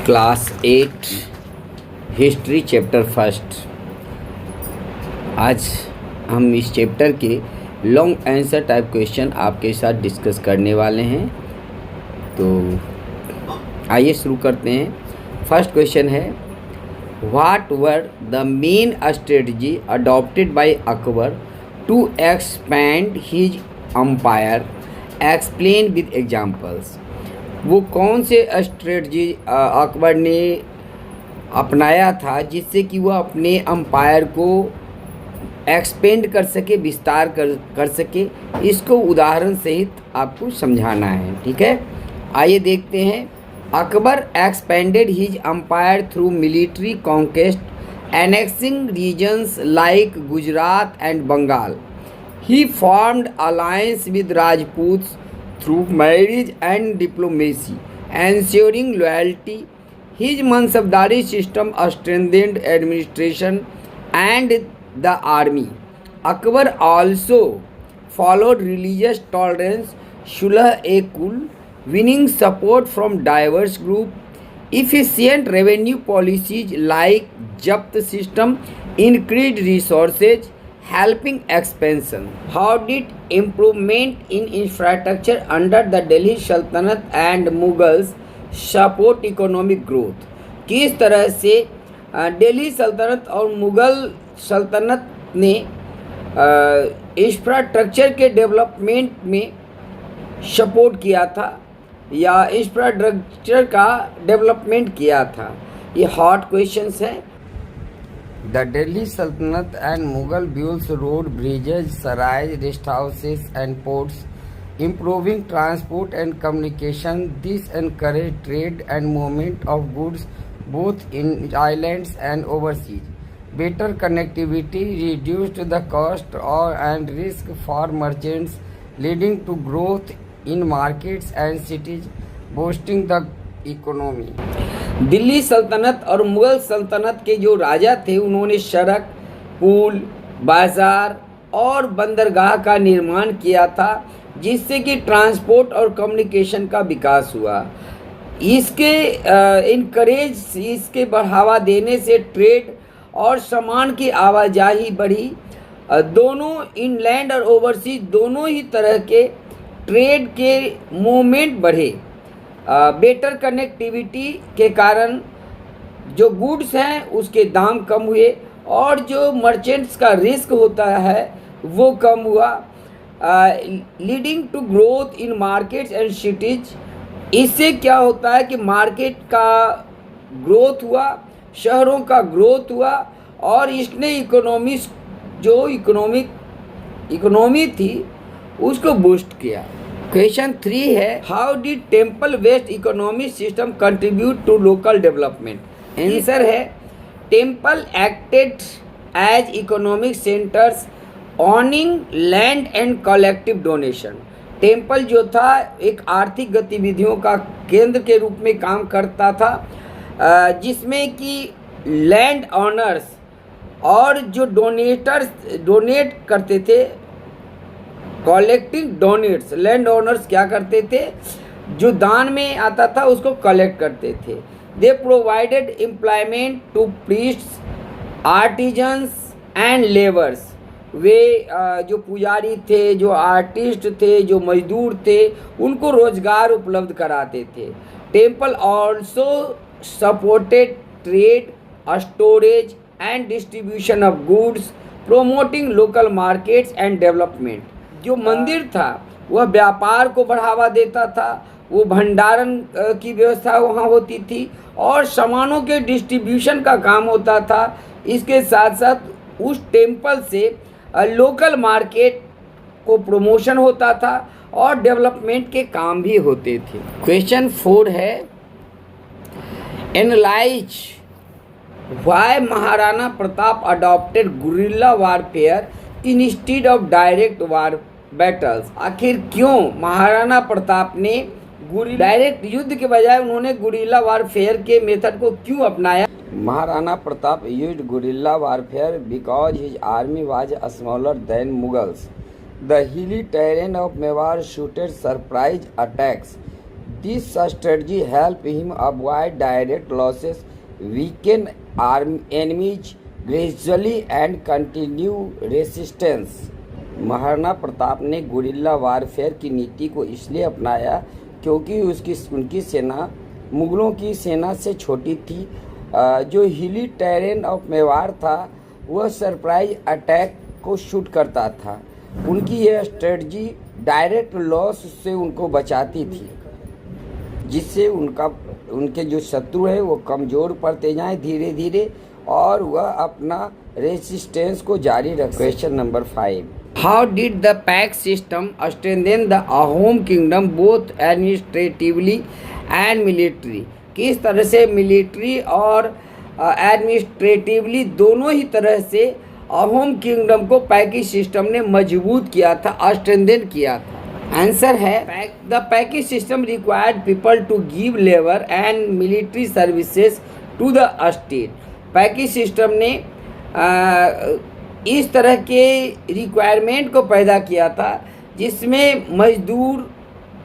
Class 8 history chapter first. आज हम इस चैप्टर के लॉन्ग आंसर टाइप क्वेश्चन आपके साथ डिस्कस करने वाले हैं। तो आइए शुरू करते हैं। फर्स्ट क्वेश्चन है, what were the main strategy adopted by Akbar to expand his empire, explain with examples. वो कौन से स्ट्रेटजी अकबर ने अपनाया था जिससे कि वह अपने एम्पायर को एक्सपेंड कर सके, विस्तार कर सके। इसको उदाहरण सहित आपको समझाना है, ठीक है। आइए देखते हैं। Akbar expanded his empire through military conquest, annexing regions like Gujarat and Bengal. He formed alliance with Rajputs through marriage and diplomacy, ensuring loyalty. His mansabdari system strengthened administration and the army. Akbar also followed religious tolerance, Sulah-e-Kul, winning support from diverse groups. Efficient revenue policies like Japt system increased resources, helping expansion. How did improvement in infrastructure under the Delhi Sultanate and Mughals support economic growth? किस तरह से दिल्ली सल्तनत और मुग़ल सल्तनत ने infrastructure के development में support किया था या इंफ्रास्ट्रक्चर का डेवलपमेंट किया था? ये हॉट क्वेश्चंस हैं। The Delhi Sultanate and Mughal built road, bridges, sarais, rest houses and ports, improving transport and communication. This encouraged trade and movement of goods both in islands and overseas. Better connectivity reduced the cost and risk for merchants, leading to growth in markets and cities, boosting the economy. Delhi सल्तनत और मुग़ल सल्तनत के जो राजा थे उन्होंने सड़क, पुल, बाज़ार और बंदरगाह का निर्माण किया था, जिससे कि ट्रांसपोर्ट और कम्युनिकेशन का विकास हुआ। इसके इसके बढ़ावा देने से ट्रेड और सामान की आवाजाही बढ़ी। दोनों इनलैंड और ओवरसीज दोनों ही तरह के ट्रेड के मूवमेंट बढ़े। बेटर कनेक्टिविटी के कारण जो गुड्स हैं उसके दाम कम हुए और जो मर्चेंट्स का रिस्क होता है वो कम हुआ। Leading to growth in markets and cities. इससे क्या होता है कि मार्केट का ग्रोथ हुआ, शहरों का ग्रोथ हुआ और इसने इकोनॉमी थी उसको बूस्ट किया। क्वेश्चन 3 है, how did temple based economic system contribute to local development? Answer है, temple acted as economic centres, owning land and collective donation. Temple जो था एक आर्थिक गतिविधियों का केंद्र के रूप में काम करता था, जिसमें कि लैंड ऑनर्स और जो डोनेटर्स डोनेट करते थे, कलेक्टिव डोनेट्स। लैंड ओनर्स क्या करते थे, जो दान में आता था उसको कलेक्ट करते थे। They provided employment to priests, artisans and labours. वे जो पुजारी थे, जो आर्टिस्ट थे, जो मजदूर थे, उनको रोजगार उपलब्ध कराते थे। Temple also supported trade, storage and distribution of goods, promoting local markets and development. जो मंदिर था वह व्यापार को बढ़ावा देता था, वो भंडारण की व्यवस्था वहाँ होती थी और सामानों के डिस्ट्रीब्यूशन का काम होता था। इसके साथ साथ उस टेम्पल से लोकल मार्केट को प्रमोशन होता था और डेवलपमेंट के काम भी होते थे। क्वेश्चन 4 है, analyse why Maharana Pratap adopted guerrilla warfare instead of direct war battles. आखिर क्यों महाराणा प्रताप ने डायरेक्ट युद्ध के बजाय उन्होंने गुरिल्ला वारफेयर के मेथड को क्यों अपनाया? Maharana Pratap used guerrilla warfare because his army was smaller than Mughals. The hilly terrain of Mewar suited surprise attacks. This strategy help him avoid direct losses, weakened enemies gradually and continue resistance. Maharana Pratap ने guerrilla warfare की नीति को इसलिए अपनाया क्योंकि उनकी सेना मुगलों की सेना से छोटी थी। जो हिली टेरेन ऑफ मेवाड़ था वह सरप्राइज अटैक को शूट करता था। उनकी यह स्ट्रेटजी डायरेक्ट लॉस से उनको बचाती थी, जिससे उनके जो शत्रु है वो कमज़ोर पड़ते जाएं धीरे धीरे और वह अपना रेसिस्टेंस को जारी रख। Question number 5, how did the pact system strengthen the Ahom kingdom both administratively and military? किस तरह से मिलिट्री और एडमिनिस्ट्रेटिवली दोनों ही तरह से अहोम किंगडम को पैकेज सिस्टम ने मजबूत किया था, स्ट्रेंथन किया था? आंसर है the package system required people to give labour and military services to the state. Package system ने इस तरह के रिक्वायरमेंट को पैदा किया था जिसमें मजदूर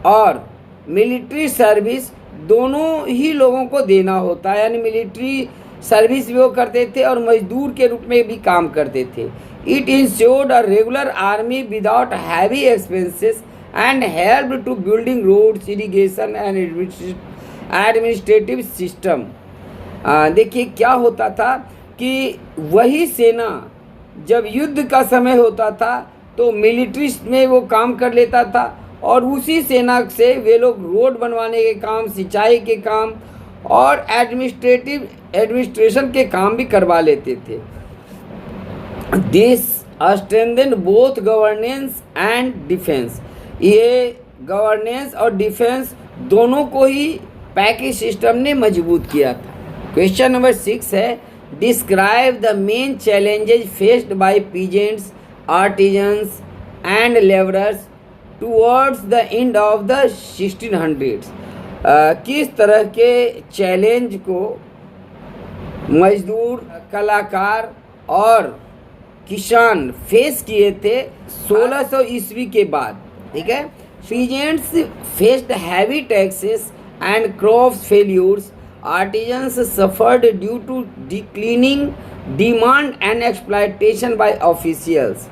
और मिलिट्री सर्विस दोनों ही लोगों को देना होता है, यानी मिलिट्री सर्विस भी वो करते थे और मजदूर के रूप में भी काम करते थे। It ensured a regular army without heavy expenses and help to building roads, irrigation and administrative system. देखिए क्या होता था कि वही सेना जब युद्ध का समय होता था तो मिलिट्री में वो काम कर लेता था और उसी सेना से वे लोग रोड बनवाने के काम, सिंचाई के काम और एडमिनिस्ट्रेशन के काम भी करवा लेते थे। This strengthen both governance and defence. ये गवर्नेंस और डिफेंस दोनों को ही पैकेज सिस्टम ने मजबूत किया था। क्वेश्चन नंबर 6 है, describe the main challenges faced by peasants, artisans and labourers towards the end of the 1600s। किस तरह के चैलेंज को मजदूर, कलाकार और किसान फेस किए थे 1600 ईस्वी के बाद? ठीक है, peasants faced heavy taxes and crops failures, artisans suffered due to declining demand and exploitation by officials.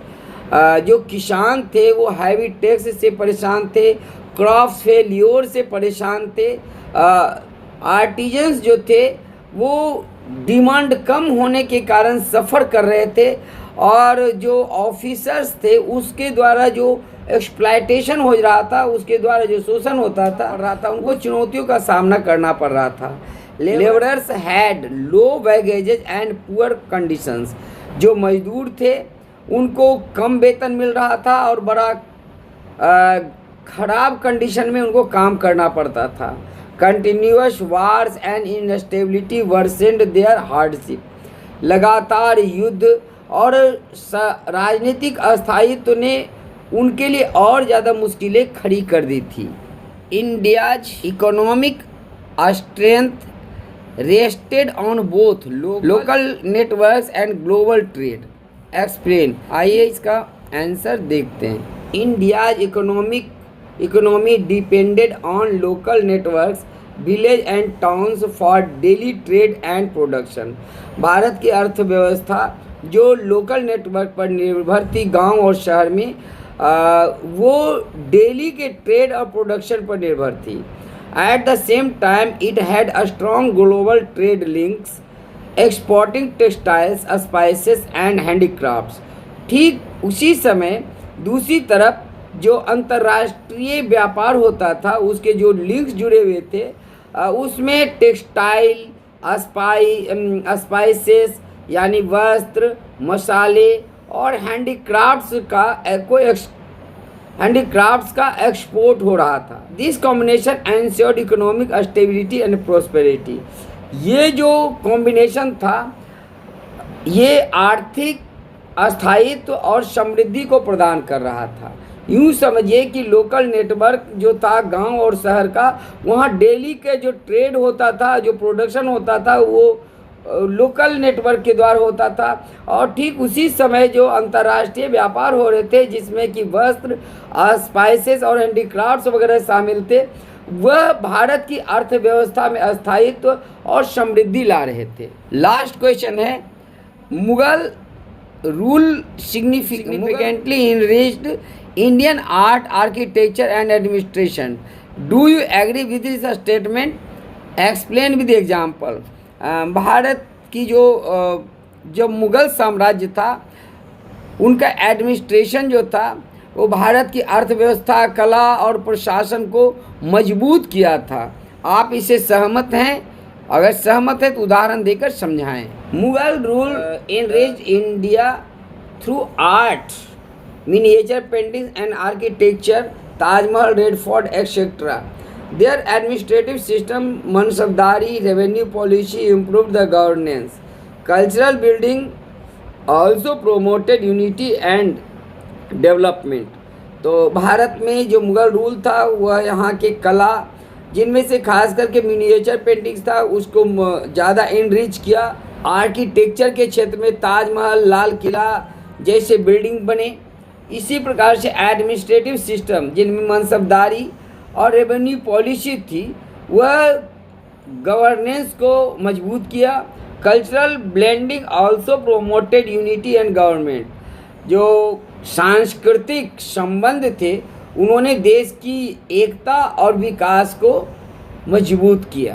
जो किसान थे वो हैवी टैक्स से परेशान थे, क्रॉप्स फेल्योर से परेशान थे, आर्टिजन्स जो थे वो डिमांड कम होने के कारण सफ़र कर रहे थे और जो ऑफिसर्स थे उसके द्वारा जो एक्सप्लॉयटेशन हो रहा था, उसके द्वारा जो शोषण होता था उनको चुनौतियों का सामना करना पड़ रहा था। Labourers had low wages and poor conditions. जो मजदूर थे उनको कम वेतन मिल रहा था और बड़ा ख़राब कंडीशन में उनको काम करना पड़ता था। Continuous wars and instability worsened their hardship. लगातार युद्ध और राजनीतिक अस्थायित्व ने उनके लिए और ज़्यादा मुश्किलें खड़ी कर दी थी। India's economic strength rested on both local networks and global trade. Explain. आइए इसका आंसर देखते हैं। India's economy depended on local networks, village and towns for daily trade and production. Bharat की अर्थव्यवस्था जो लोकल नेटवर्क पर निर्भर थी गांव और शहर में, वो डेली के ट्रेड और प्रोडक्शन पर निर्भर थी। At the same time it had a strong global trade links exporting textiles, spices and handicrafts. ठीक उसी समय दूसरी तरफ जो अंतर्राष्ट्रीय व्यापार होता था उसके जो लिंक्स जुड़े हुए थे उसमें टेक्सटाइल, स्पाइसेस यानी वस्त्र, मसाले और हैंडीक्राफ्ट्स का एक्सपोर्ट हो रहा था। This combination ensured economic stability and prosperity. ये जो कॉम्बिनेशन था ये आर्थिक अस्थायित्व और समृद्धि को प्रदान कर रहा था। यूँ समझिए कि लोकल नेटवर्क जो था गांव और शहर का, वहाँ डेली के जो ट्रेड होता था, जो प्रोडक्शन होता था वो लोकल नेटवर्क के द्वारा होता था और ठीक उसी समय जो अंतर्राष्ट्रीय व्यापार हो रहे थे जिसमें कि वस्त्र, स्पाइसेस और हैंडीक्राफ्ट्स वगैरह शामिल थे, वह भारत की अर्थव्यवस्था में स्थायित्व और समृद्धि ला रहे थे। लास्ट क्वेश्चन है, Mughal rule significantly enriched Indian art, architecture and administration. Do you agree with this statement? Explain with example. Bharat की जो मुगल साम्राज्य था, उनका एडमिनिस्ट्रेशन जो था वो भारत की अर्थव्यवस्था, कला और प्रशासन को मजबूत किया था। आप इससे सहमत हैं? अगर सहमत है तो उदाहरण देकर समझाएं। Mughal rule enriched India through art, miniature paintings and architecture, Taj Mahal, Red Fort, etc. Their administrative system, mansabdari, revenue policy improved the governance. Cultural building also promoted unity and development. तो भारत में जो मुग़ल रूल था वह यहाँ के कला, जिनमें से खास करके मिनिएचर पेंटिंग्स था, उसको ज़्यादा इनरिच किया। आर्किटेक्चर के क्षेत्र में ताजमहल, लाल किला जैसे बिल्डिंग बने। इसी प्रकार से एडमिनिस्ट्रेटिव सिस्टम, जिनमें मनसबदारी और रेवेन्यू पॉलिसी थी, वह गवर्नेंस को मजबूत किया। Cultural blending also promoted unity and government. जो सांस्कृतिक संबंध थे, उन्होंने देश की एकता और विकास को मजबूत किया।